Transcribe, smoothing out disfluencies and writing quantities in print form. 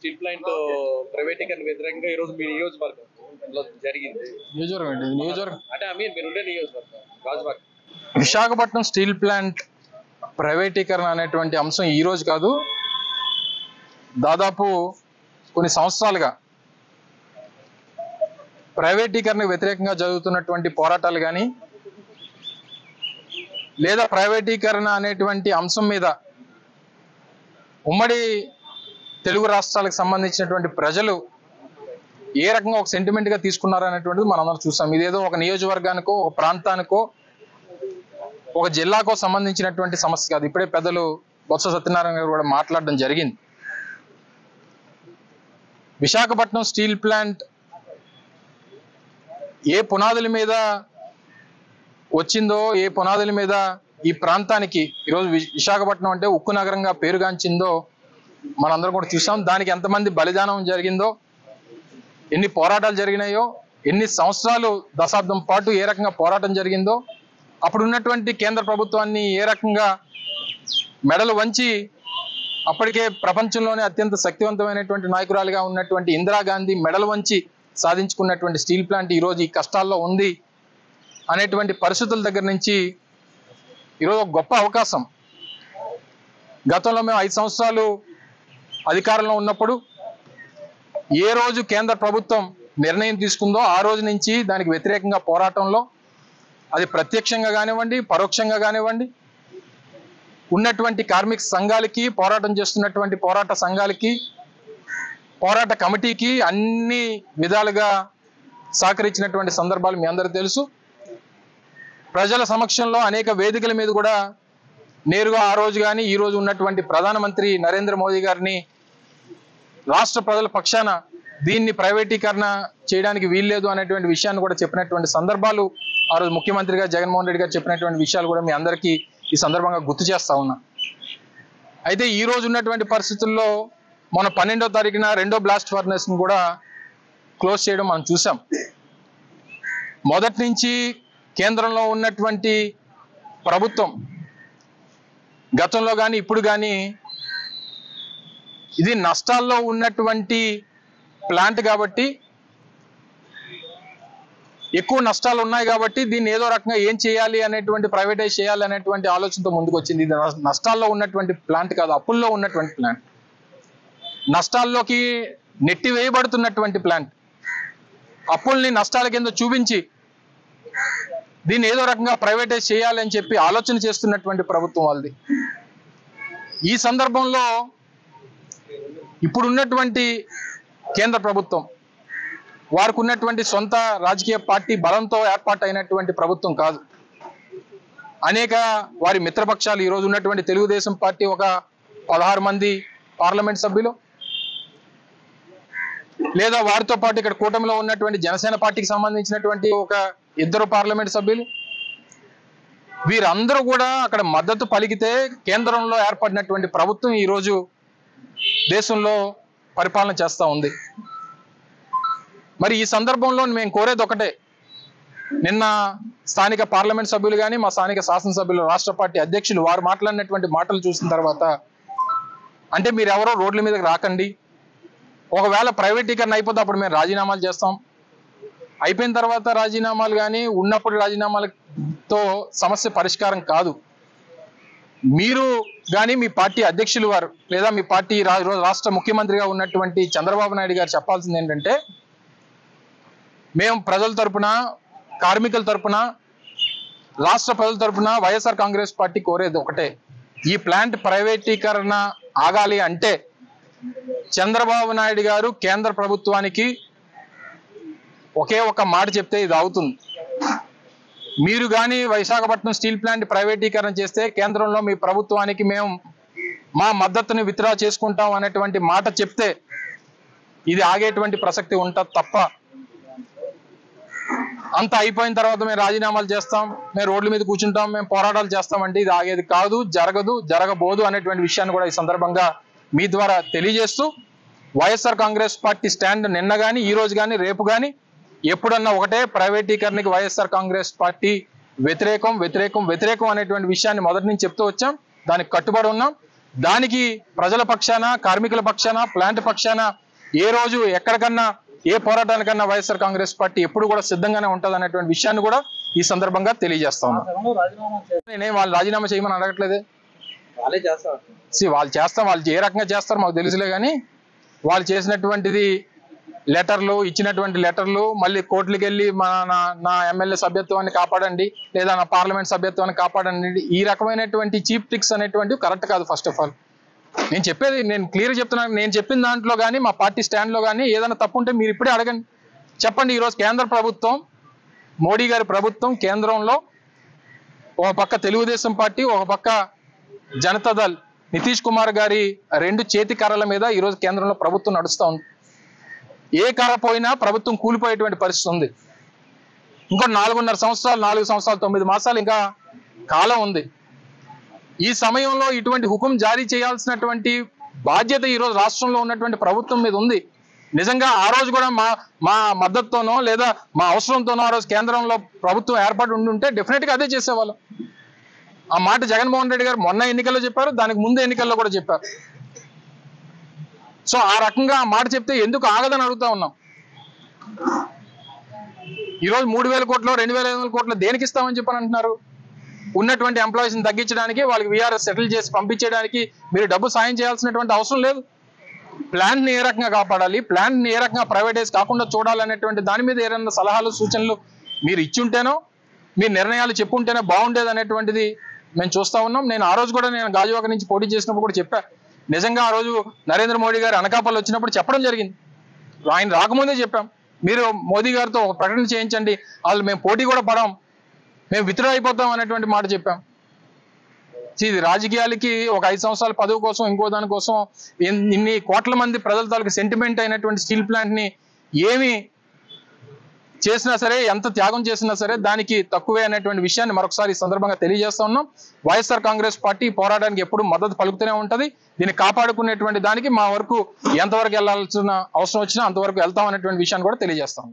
Steel plant ప్రైవేటీకరణ వ్యతిరేకంగా ఈ రోజు మీ నియోజకవర్గంలో జరిగింది. నియోజకవర్గం అంటే మీరు ఉండే నియోజకవర్గం గాజువాక. విశాఖపట్నం స్టీల్ ప్లాంట్ ప్రైవేటీకరణ అనేటువంటి అంశం ఈ రోజు కాదు, దాదాపు కొన్ని సంవత్సరాలుగా ప్రైవేటీకరణకు వ్యతిరేకంగా జరుగుతున్నటువంటి పోరాటాలు కానీ లేదా ప్రైవేటీకరణ అనేటువంటి అంశం మీద ఉమ్మడి తెలుగు రాష్ట్రాలకు సంబంధించినటువంటి ప్రజలు ఏ రకంగా ఒక సెంటిమెంట్గా తీసుకున్నారు అనేటువంటిది మనందరం చూసాం. ఇదేదో ఒక నియోజకవర్గానికో ఒక ప్రాంతానికో ఒక జిల్లాకో సంబంధించినటువంటి సమస్య కాదు. ఇప్పుడే పెద్దలు బొత్స సత్యనారాయణ గారు కూడా మాట్లాడడం జరిగింది. విశాఖపట్నం స్టీల్ ప్లాంట్ ఏ పునాదుల మీద వచ్చిందో, ఏ పునాదుల మీద ఈ ప్రాంతానికి ఈరోజు విశాఖపట్నం అంటే ఉక్కు నగరంగా పేరుగాంచిందో మనందరం కూడా చూసాం. దానికి ఎంతమంది బలిదానం జరిగిందో, ఎన్ని పోరాటాలు జరిగినాయో, ఎన్ని సంవత్సరాలు దశాబ్దం పాటు ఏ రకంగా పోరాటం జరిగిందో, అప్పుడు ఉన్నటువంటి కేంద్ర ప్రభుత్వాన్ని ఏ రకంగా మెడలు వంచి అప్పటికే ప్రపంచంలోనే అత్యంత శక్తివంతమైనటువంటి నాయకురాలుగా ఉన్నటువంటి ఇందిరాగాంధీ మెడలు వంచి సాధించుకున్నటువంటి స్టీల్ ప్లాంట్ ఈరోజు ఈ కష్టాల్లో ఉంది అనేటువంటి పరిస్థితుల దగ్గర నుంచి ఈరోజు ఒక గొప్ప అవకాశం. గతంలో మేము 5 సంవత్సరాలు అధికారంలో ఉన్నప్పుడు ఏ రోజు కేంద్ర ప్రభుత్వం నిర్ణయం తీసుకుందో ఆ రోజు నుంచి దానికి వ్యతిరేకంగా పోరాటంలో, అది ప్రత్యక్షంగా కానివ్వండి పరోక్షంగా కానివ్వండి, ఉన్నటువంటి కార్మిక సంఘాలకి, పోరాటం చేస్తున్నటువంటి పోరాట సంఘాలకి, పోరాట కమిటీకి అన్ని విధాలుగా సహకరించినటువంటి సందర్భాలు మీ అందరికీ తెలుసు. ప్రజల సమక్షంలో అనేక వేదికల మీద కూడా నేరుగా ఆ రోజు కానీ ఈ రోజు ఉన్నటువంటి ప్రధానమంత్రి నరేంద్ర మోదీ గారిని రాష్ట్ర ప్రజల పక్షాన దీన్ని ప్రైవేటీకరణ చేయడానికి వీల్లేదు అనేటువంటి విషయాన్ని కూడా చెప్పినటువంటి సందర్భాలు, ఆ రోజు ముఖ్యమంత్రిగా జగన్మోహన్ రెడ్డి గారు చెప్పినటువంటి విషయాలు కూడా మీ అందరికీ ఈ సందర్భంగా గుర్తు చేస్తా ఉన్నా. అయితే ఈ రోజు ఉన్నటువంటి పరిస్థితుల్లో మన 12వ తారీఖున 2వ బ్లాస్ట్ ఫర్నెస్ని కూడా క్లోజ్ చేయడం మనం చూసాం. మొదటి నుంచి కేంద్రంలో ఉన్నటువంటి ప్రభుత్వం గతంలో కానీ ఇప్పుడు కానీ ఇది నష్టాల్లో ఉన్నటువంటి ప్లాంట్ కాబట్టి, ఎక్కువ నష్టాలు ఉన్నాయి కాబట్టి దీన్ని ఏదో రకంగా ఏం చేయాలి అనేటువంటి, ప్రైవేటైజ్ చేయాలి అనేటువంటి ఆలోచనతో ముందుకు వచ్చింది. ఇది నష్టాల్లో ఉన్నటువంటి ప్లాంట్ కాదు, అప్పుల్లో ఉన్నటువంటి ప్లాంట్, నష్టాల్లోకి నెట్టివేయబడుతున్నటువంటి ప్లాంట్. అప్పుల్ని నష్టాల కింద చూపించి దీన్ని ఏదో రకంగా ప్రైవేటైజ్ చేయాలి అని చెప్పి ఆలోచన చేస్తున్నటువంటి ప్రభుత్వం వాళ్ళది. ఈ సందర్భంలో ఇప్పుడున్నటువంటి కేంద్ర ప్రభుత్వం వారికి ఉన్నటువంటి సొంత రాజకీయ పార్టీ బలంతో ఏర్పాటు అయినటువంటి ప్రభుత్వం కాదు. అనేక వారి మిత్రపక్షాలు, ఈరోజు ఉన్నటువంటి తెలుగుదేశం పార్టీ ఒక 16 మంది పార్లమెంట్ సభ్యులు, లేదా వారితో పాటు ఇక్కడ కూటమిలో ఉన్నటువంటి జనసేన పార్టీకి సంబంధించినటువంటి ఒక 2 పార్లమెంట్ సభ్యులు, వీరందరూ కూడా అక్కడ మద్దతు పలికితే కేంద్రంలో ఏర్పడినటువంటి ప్రభుత్వం ఈరోజు దేశంలో పరిపాలన చేస్తూ ఉంది. మరి ఈ సందర్భంలో మేము కోరేది ఒకటే, నిన్న స్థానిక పార్లమెంట్ సభ్యులు కానీ మా స్థానిక శాసనసభ్యులు, రాష్ట్ర పార్టీ అధ్యక్షులు వారు మాట్లాడినటువంటి మాటలు చూసిన తర్వాత, అంటే మీరు ఎవరో రోడ్ల మీదకి రాకండి, ఒకవేళ ప్రైవేటీకరణ అయిపోతే అప్పుడు మేము రాజీనామాలు చేస్తాం, అయిపోయిన తర్వాత రాజీనామాలు కానీ ఉన్నప్పుడు రాజీనామాలతో సమస్య పరిష్కారం కాదు. మీరు కానీ మీ పార్టీ అధ్యక్షులు వారు లేదా మీ పార్టీ రాష్ట్ర ముఖ్యమంత్రిగా ఉన్నటువంటి చంద్రబాబు నాయుడు గారు చెప్పాల్సింది ఏంటంటే, మేము ప్రజల తరపున, కార్మికుల తరపున, రాష్ట్ర ప్రజల తరపున వైఎస్ఆర్ కాంగ్రెస్ పార్టీ కోరేది ఒకటే, ఈ ప్లాంట్ ప్రైవేటీకరణ ఆగాలి అంటే చంద్రబాబు నాయుడు గారు కేంద్ర ప్రభుత్వానికి ఒకే ఒక మాట చెప్తే ఇది అవుతుంది. మీరు కానీ విశాఖపట్నం స్టీల్ ప్లాంట్ ప్రైవేటీకరణ చేస్తే కేంద్రంలో మీ ప్రభుత్వానికి మేము మా మద్దతుని విత్డ్రా చేసుకుంటాం అనేటువంటి మాట చెప్తే ఇది ఆగేటువంటి ప్రసక్తి ఉంటుంది తప్ప, అంత అయిపోయిన తర్వాత మేము రాజీనామాలు చేస్తాం, మేము రోడ్ల మీద కూర్చుంటాం, మేము పోరాటాలు చేస్తామంటే ఇది ఆగేది కాదు, జరగదు, జరగబోదు అనేటువంటి విషయాన్ని కూడా ఈ సందర్భంగా మీ ద్వారా తెలియజేస్తూ, వైఎస్ఆర్ కాంగ్రెస్ పార్టీ స్టాండ్ నిన్న కానీ ఈ రోజు కానీ రేపు కానీ ఎప్పుడన్నా ఒకటే, ప్రైవేటీకరణకి వైఎస్ఆర్ కాంగ్రెస్ పార్టీ వ్యతిరేకం వ్యతిరేకం వ్యతిరేకం అనేటువంటి విషయాన్ని మొదటి నుంచి చెప్తూ వచ్చాం, దానికి కట్టుబడి ఉన్నాం. దానికి ప్రజల పక్షాన, కార్మికుల పక్షాన, ప్లాంట్ పక్షాన ఏ రోజు ఎక్కడికన్నా ఏ పోరాటానికన్నా వైఎస్ఆర్ కాంగ్రెస్ పార్టీ ఎప్పుడు కూడా సిద్ధంగానే ఉంటుంది అనేటువంటి విషయాన్ని కూడా ఈ సందర్భంగా తెలియజేస్తా ఉన్నాం. నేనేం వాళ్ళు రాజీనామా చేయమని అడగట్లేదే. వాళ్ళే చేస్తారు. వాళ్ళు చేస్తాం, వాళ్ళు ఏ రకంగా చేస్తారో మాకు తెలుసులే, కానీ వాళ్ళు చేసినటువంటిది లెటర్లు, ఇచ్చినటువంటి లెటర్లు మళ్ళీ కోర్టులకు వెళ్ళి నా ఎమ్మెల్యే సభ్యత్వాన్ని కాపాడండి, లేదా నా పార్లమెంట్ సభ్యత్వాన్ని కాపాడండి, ఈ రకమైనటువంటి చీప్ ట్రిక్స్ అనేటువంటివి కరెక్ట్ కాదు. ఫస్ట్ ఆఫ్ ఆల్ నేను క్లియర్ చెప్తున్నాను. నేను చెప్పిన దాంట్లో కానీ మా పార్టీ స్టాండ్లో కానీ ఏదైనా తప్పు ఉంటే మీరు ఇప్పుడే అడగండి, చెప్పండి. ఈరోజు కేంద్ర ప్రభుత్వం, మోడీ గారి ప్రభుత్వం కేంద్రంలో ఒక పక్క తెలుగుదేశం పార్టీ, ఒక పక్క జనతాదళ్ నితీష్ కుమార్ గారి రెండు చేతి కర్రల మీద ఈరోజు కేంద్రంలో ప్రభుత్వం నడుస్తూ ఉంది. ఏ కర్ర పోయినా ప్రభుత్వం కూలిపోయేటువంటి పరిస్థితి ఉంది. ఇంకో 4 సంవత్సరాలు 9 మాసాలు ఇంకా కాలం ఉంది. ఈ సమయంలో ఇటువంటి హుకుం జారీ చేయాల్సినటువంటి బాధ్యత ఈరోజు రాష్ట్రంలో ఉన్నటువంటి ప్రభుత్వం మీద ఉంది. నిజంగా ఆ రోజు కూడా మా మద్దతుతోనో లేదా మా అవసరంతోనో ఆ రోజు కేంద్రంలో ప్రభుత్వం ఏర్పాటు ఉండుంటే డెఫినెట్గా అదే చేసేవాళ్ళం. ఆ మాట జగన్మోహన్ రెడ్డి గారు మొన్న ఎన్నికల్లో చెప్పారు, దానికి ముందు ఎన్నికల్లో కూడా చెప్పారు. సో ఆ రకంగా ఆ మాట చెప్తే ఎందుకు ఆగదని అడుగుతా ఉన్నాం. ఈరోజు 3,000 కోట్లు 2,500 కోట్లు దేనికి ఇస్తామని చెప్పని అంటున్నారు? ఉన్నటువంటి ఎంప్లాయీస్ని తగ్గించడానికి, వాళ్ళకి వీఆర్ఎస్ సెటిల్ చేసి పంపించేయడానికి మీరు డబ్బు సాయం చేయాల్సినటువంటి అవసరం లేదు. ప్లాంట్ని ఏ రకంగా కాపాడాలి, ప్లాంట్ని ఏ రకంగా ప్రైవేటైజ్ కాకుండా చూడాలనేటువంటి దాని మీద ఏదైనా సలహాలు సూచనలు మీరు ఇచ్చుంటేనో, మీరు నిర్ణయాలు చెప్పుంటేనే బాగుండేది అనేటువంటిది మేము చూస్తూ ఉన్నాం. ఆ రోజు కూడా నేను గాజువాక నుంచి పోటీ చేసినప్పుడు కూడా చెప్పా. నిజంగా ఆ రోజు నరేంద్ర మోడీ గారు అనకాపల్లి వచ్చినప్పుడు చెప్పడం జరిగింది. ఆయన రాకముందే చెప్పాం, మీరు మోదీ గారితో ఒక ప్రకటన చేయించండి, వాళ్ళు మేము పోటీ కూడా పడాం, మేము విత్డ్రా అయిపోతాం అనేటువంటి మాట చెప్పాం. ఇది రాజకీయాలకి ఒక 5 సంవత్సరాల పదవి కోసం, ఇంకో దానికోసం ఇన్ని కోట్ల మంది ప్రజల తాలూకు సెంటిమెంట్ అయినటువంటి స్టీల్ ప్లాంట్ని ఏమి చేసినా సరే, ఎంత త్యాగం చేసినా సరే దానికి తక్కువే అనేటువంటి విషయాన్ని మరొకసారి ఈ సందర్భంగా తెలియజేస్తా ఉన్నాం. వైఎస్ఆర్ కాంగ్రెస్ పార్టీ పోరాటానికి ఎప్పుడు మద్దతు పలుకుతూనే ఉంటుంది. దీన్ని కాపాడుకునేటువంటి దానికి మా వరకు ఎంతవరకు వెళ్లాల్సిన అవసరం వచ్చినా అంతవరకు వెళ్తాం అనేటువంటి విషయాన్ని కూడా తెలియజేస్తాం.